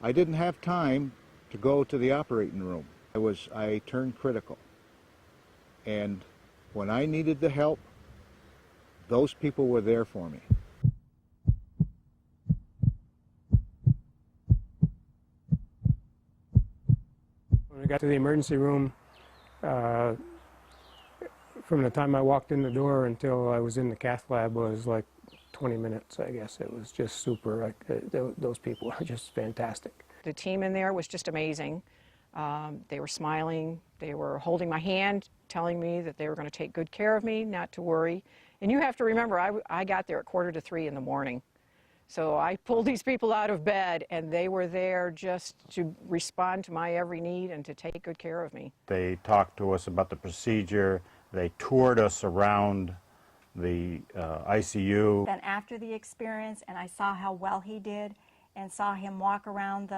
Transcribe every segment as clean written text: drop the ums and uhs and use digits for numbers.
I didn't have time to go to the operating room. I turned critical. And when I needed the help, those people were there for me. When I got to the emergency room, from the time I walked in the door until I was in the cath lab was like 20 minutes, I guess. It was just super. Those people are just fantastic. The team in there was just amazing. They were smiling. They were holding my hand, telling me that they were going to take good care of me, not to worry. And you have to remember, I got there at 2:45 in the morning. So I pulled these people out of bed, and they were there just to respond to my every need and to take good care of me. They talked to us about the procedure. They toured us around the ICU. Then after the experience, and I saw how well he did, and saw him walk around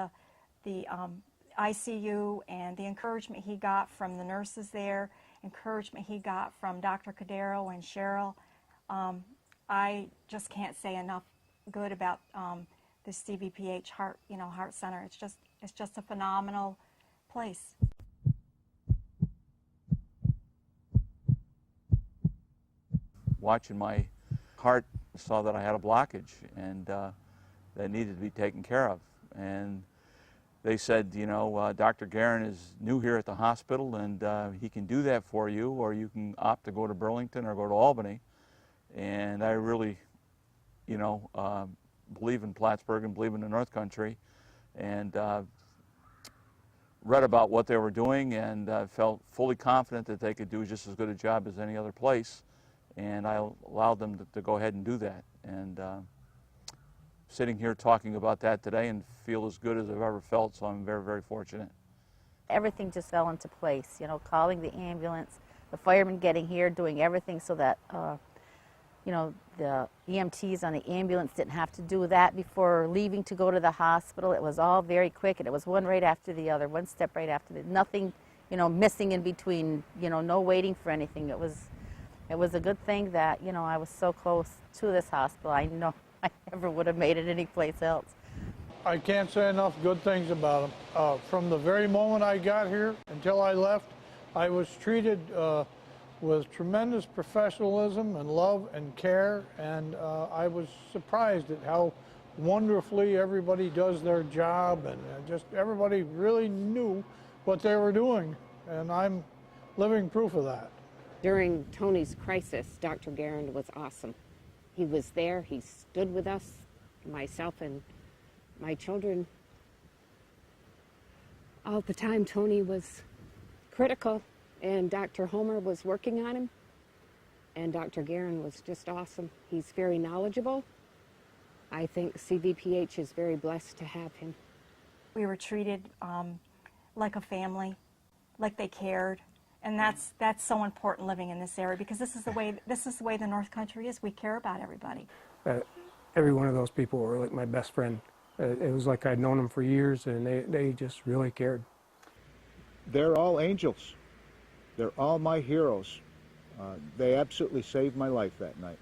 the ICU, and the encouragement he got from the nurses there, encouragement he got from Dr. Cadero and Cheryl, I just can't say enough good about the CVPH Heart Center. It's just a phenomenal place. Watching my heart, saw that I had a blockage and that needed to be taken care of. And they said, Dr. Guerin is new here at the hospital and he can do that for you, or you can opt to go to Burlington or go to Albany. And I really, believe in Plattsburgh and believe in the North Country, and read about what they were doing and felt fully confident that they could do just as good a job as any other place. And I allowed them to go ahead and do that. And sitting here talking about that today and feel as good as I've ever felt, so I'm very, very fortunate. Everything just fell into place, calling the ambulance, the firemen getting here, doing everything so that, the EMTs on the ambulance didn't have to do that before leaving to go to the hospital. It was all very quick, and it was one right after the other, one step right after the other. Nothing, missing in between, no waiting for anything. It was a good thing that, I was so close to this hospital. I know I never would have made it anyplace else. I can't say enough good things about them. From the very moment I got here until I left, I was treated with tremendous professionalism and love and care, and I was surprised at how wonderfully everybody does their job, and just everybody really knew what they were doing, and I'm living proof of that. During Tony's crisis, Dr. Guerin was awesome. He was there, he stood with us, myself and my children. All the time Tony was critical, and Dr. Homer was working on him, and Dr. Guerin was just awesome. He's very knowledgeable. I think CVPH is very blessed to have him. We were treated like a family, like they cared. And that's so important living in this area, because this is the way the North Country is. We care about everybody. Every one of those people were like my best friend. It was like I'd known them for years, and they just really cared. They're all angels. They're all my heroes. They absolutely saved my life that night.